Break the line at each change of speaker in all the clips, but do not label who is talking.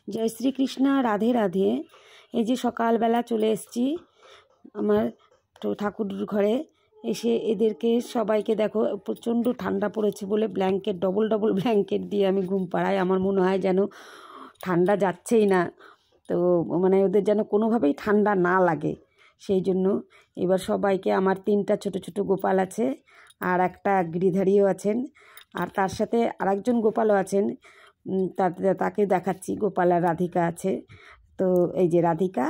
জয় শ্রীকৃষ্ণ, রাধে রাধে। এই যে সকালবেলা চলে এসেছি আমার ঠাকুর ঘরে, এসে এদেরকে সবাইকে দেখো, প্রচণ্ড ঠান্ডা পড়েছে বলে ব্ল্যাঙ্কেট, ডবল ডবল ব্ল্যাঙ্কেট দিয়ে আমি ঘুম পাড়াই। আমার মনে হয় যেন ঠান্ডা যাচ্ছেই না, তো মানে ওদের যেন কোনোভাবেই ঠান্ডা না লাগে, সেই জন্য এবার সবাইকে, আমার 3টা ছোট ছোট গোপাল আছে আর একটা গিরিধারীও আছেন, আর তার সাথে আরেকজন গোপালও আছেন, তাকে দেখাচ্ছি। গোপাল আর রাধিকা আছে, তো এই যে রাধিকা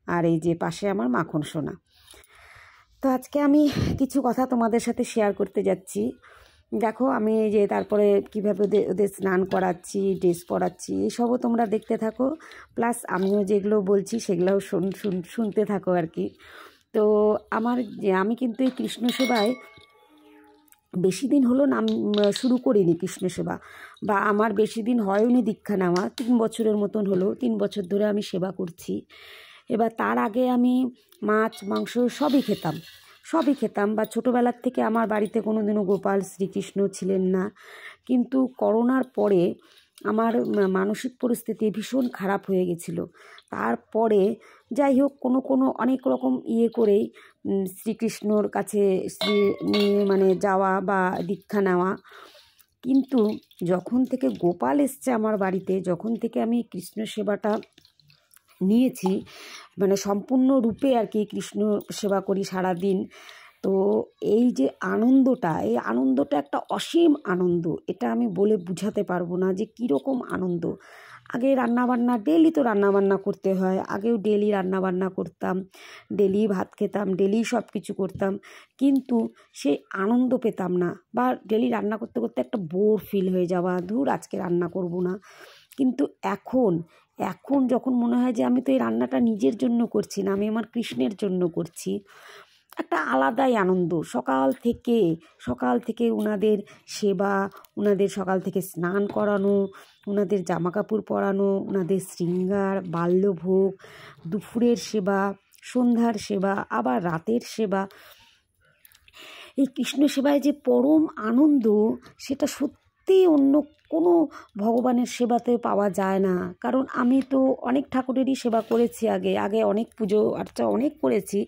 আর এই যে পাশে আমার মাখন সোনা। তো আজকে আমি কিছু কথা তোমাদের সাথে শেয়ার করতে যাচ্ছি। দেখো আমি এই যে তারপরে কীভাবে ওদের স্নান করাচ্ছি, ড্রেস পরাচ্ছি, এইসবও তোমরা দেখতে থাকো, প্লাস আমিও যেগুলো বলছি সেগুলোও শুনতে থাকো আর কি। তো আমি কিন্তু এই কৃষ্ণ সেবায় বেশি দিন হলো নাম শুরু করিনি, কৃষ্ণ সেবা, বা আমার বেশি দিন হয়নি দীক্ষা নেওয়া, 3 বছরের মতন হলো, 3 বছর ধরে আমি সেবা করছি। এবার তার আগে আমি মাছ মাংস সবই খেতাম, বা ছোটোবেলার থেকে আমার বাড়িতে কোনো দিনও গোপাল শ্রীকৃষ্ণ ছিলেন না। কিন্তু করোনার পরে আমার মানসিক পরিস্থিতি ভীষণ খারাপ হয়ে গেছিল। তারপরে যাই হোক কোনো অনেক রকম করেই শ্রীকৃষ্ণর কাছে মানে যাওয়া বা দীক্ষা নেওয়া। কিন্তু যখন থেকে গোপাল এসছে আমার বাড়িতে, যখন থেকে আমি কৃষ্ণ সেবাটা নিয়েছি, মানে সম্পূর্ণরূপে আর কি কৃষ্ণ সেবা করি সারাদিন, তো এই যে আনন্দটা, এই আনন্দটা একটা অসীম আনন্দ, এটা আমি বলে বুঝাতে পারবো না যে কীরকম আনন্দ। আগে রান্নাবান্না, ডেলি তো রান্নাবান্না করতে হয়, আগেও ডেলি রান্নাবান্না করতাম, ডেলি ভাত খেতাম, ডেলি সব কিছু করতাম, কিন্তু সেই আনন্দ পেতাম না, বা ডেলি রান্না করতে করতে একটা বোর ফিল হয়ে যাওয়া, ধুর আজকে রান্না করব না। কিন্তু এখন যখন মনে হয় যে আমি তো এই রান্নাটা নিজের জন্য করছি না, আমি আমার কৃষ্ণের জন্য করছি, একটা আলাদাই আনন্দ। সকাল থেকে ওনাদের সেবা, ওনাদের সকাল থেকে স্নান করানো, ওনাদের জামাকাপড় পরানো, ওনাদের শৃঙ্গার, বাল্যভোগ, দুপুরের সেবা, সন্ধ্যার সেবা, আবার রাতের সেবা, এই কৃষ্ণ সেবায় যে পরম আনন্দ, সেটা সত্যি অন্য কোনো ভগবানের সেবাতে পাওয়া যায় না। কারণ আমি তো অনেক ঠাকুরেরই সেবা করেছি, আগে অনেক পুজো আর্চা অনেক করেছি,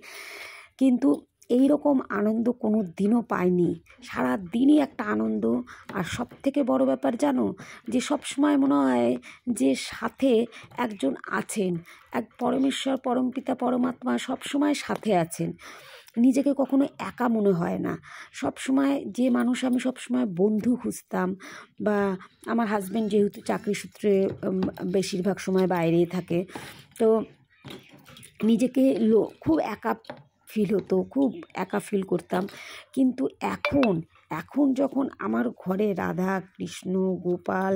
কিন্তু এই রকম আনন্দ কোনো দিনও পাইনি। সারা দিনই একটা আনন্দ। আর সব থেকে বড় ব্যাপার জানো, যে সব সময় মনে হয় যে সাথে একজন আছেন, এক পরমেশ্বর, পরমপিতা, পরমাত্মা সব সময় সাথে আছেন। নিজেকে কখনো একা মনে হয় না। সব সময় যে মানুষ, আমি সব সময় বন্ধু খুঁজতাম, বা আমার হাজব্যান্ড যেহেতু চাকরি সূত্রে বেশিরভাগ সময় বাইরেই থাকে, তো নিজেকে খুব একা ফিল হতো, খুব একা ফিল করতাম। কিন্তু এখন যখন আমার ঘরে রাধা, কৃষ্ণ, গোপাল,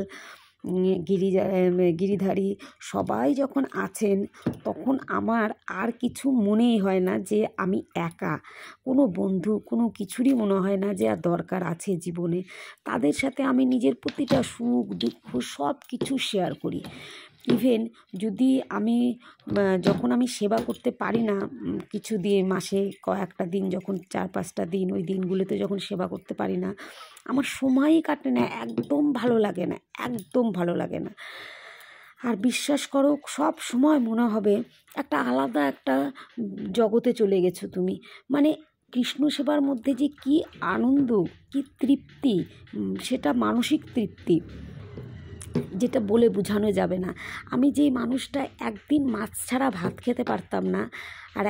গিরিধারী সবাই যখন আছেন, তখন আমার আর কিছু মনেই হয় না যে আমি একা। কোনো বন্ধু, কোনো কিছুরই মনে হয় না যে আর দরকার আছে জীবনে। তাদের সাথে আমি নিজের প্রতিটা সুখ দুঃখ সব কিছু শেয়ার করি। ইভেন যদি যখন আমি সেবা করতে পারি না, কিছু দিন, মাসে কয়েকটা দিন, যখন 4-5টা দিন, ওই দিনগুলোতে যখন সেবা করতে পারি না, আমার সময়ই কাটে না, একদম ভালো লাগে না। আর বিশ্বাস করো, সব সময় মনে হবে একটা আলাদা একটা জগতে চলে গেছো তুমি। মানে কৃষ্ণ সেবার মধ্যে যে কি আনন্দ, কি তৃপ্তি, সেটা মানসিক তৃপ্তি, যেটা বলে বোঝানো যাবে না। আমি যেই মানুষটা একদিন মাছ ছাড়া ভাত খেতে পারতাম না, আর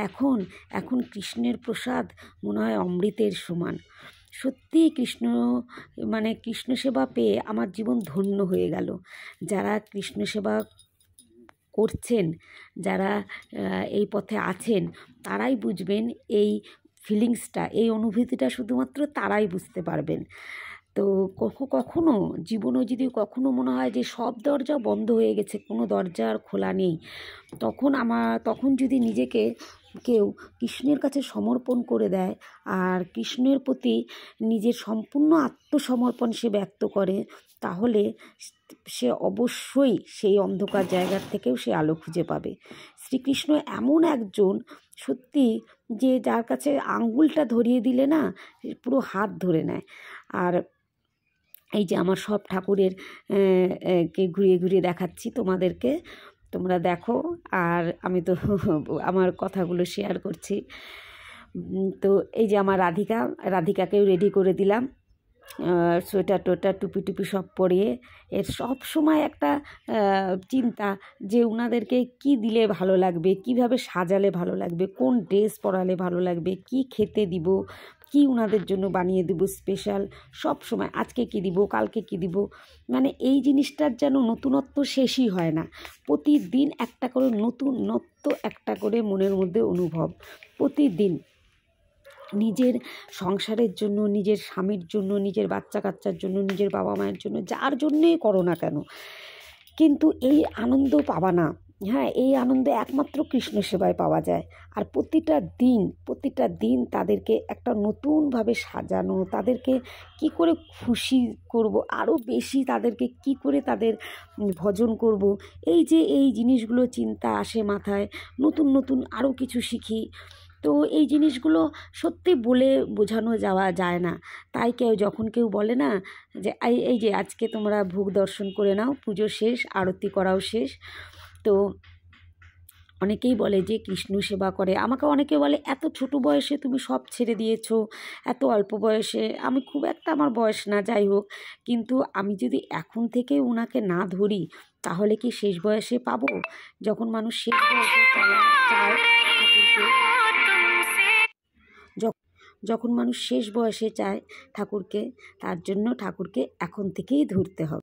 এখন কৃষ্ণের প্রসাদ মনে হয় অমৃতের সমান। সত্যিই কৃষ্ণ সেবা পেয়ে আমার জীবন ধন্য হয়ে গেল। যারা কৃষ্ণ সেবা করছেন, যারা এই পথে আছেন, তারাই বুঝবেন এই ফিলিংসটা, এই অনুভূতিটা শুধুমাত্র তারাই বুঝতে পারবেন। তো কখনো জীবনে যদি কখনো মনে হয় যে সব দরজা বন্ধ হয়ে গেছে, কোনো দরজা আর খোলা নেই, তখন যদি নিজেকে কেউ কৃষ্ণের কাছে সমর্পণ করে দেয়, আর কৃষ্ণের প্রতি নিজের সম্পূর্ণ আত্মসমর্পণ সে ব্যক্ত করে, তাহলে সে অবশ্যই সেই অন্ধকার জায়গার থেকেও সে আলো খুঁজে পাবে। শ্রীকৃষ্ণ এমন একজন সত্যি, যে যার কাছে আঙ্গুলটা ধরিয়ে দিলে না পুরো হাত ধরে নেয়। আর এই যে আমার সব ঠাকুরের কে ঘুরিয়ে ঘুরিয়ে দেখাচ্ছি তোমাদেরকে, তোমরা দেখো। আর আমি তো আমার কথাগুলো শেয়ার করছি। তো এই যে আমার রাধিকাকেও রেডি করে দিলাম, সোয়েটার টোয়েটার টুপি টুপি সব পরিয়ে। এর সব সময় একটা চিন্তা যে ওনাদেরকে কি দিলে ভালো লাগবে, কিভাবে সাজালে ভালো লাগবে, কোন ড্রেস পরালে ভালো লাগবে, কি খেতে দিব, কি ওনাদের জন্য বানিয়ে দেবো স্পেশাল। সব সময় আজকে কি দিব, কালকে কি দিব, মানে এই জিনিসটার যেন নতুনত্ব শেষই হয় না। প্রতিদিন একটা করে নতুনত্ব একটা করে মনের মধ্যে অনুভব, প্রতিদিন নিজের সংসারের জন্য, নিজের স্বামীর জন্য, নিজের বাচ্চা কাচ্চার জন্য, নিজের বাবা মায়ের জন্য, যার জন্যেই করো না কেন, কিন্তু এই আনন্দ পাবা না। হ্যাঁ, এই আনন্দ একমাত্র কৃষ্ণ সেবায় পাওয়া যায়। আর প্রতিটা দিন তাদেরকে একটা নতুনভাবে সাজানো, তাদেরকে কি করে খুশি করব, আরও বেশি তাদেরকে কি করে তাদের ভজন করব, এই যে এই জিনিসগুলো চিন্তা আসে মাথায়, নতুন আরও কিছু শিখি। তো এই জিনিসগুলো সত্যি বলে বোঝানো যাওয়া যায় না। তাই যখন কেউ বলে না যে এই যে আজকে তোমরা ভোগ দর্শন করে নাও, পুজো শেষ, আরতি করাও শেষ, তো অনেকেই বলে যে কৃষ্ণ সেবা করে। আমাকে অনেকে বলে এত ছোট বয়সে তুমি সব ছেড়ে দিয়েছো, এত অল্প বয়সে। আমি খুব একটা, আমার বয়স না, যাই হোক, কিন্তু আমি যদি এখন থেকে ওনাকে না ধরি তাহলে কি শেষ বয়সে পাবো? যখন মানুষ শেষ বয়সে চায় ঠাকুরকে, যখন মানুষ শেষ বয়সে চায় ঠাকুরকে, তার জন্য ঠাকুরকে এখন থেকেই ধরতে হবে।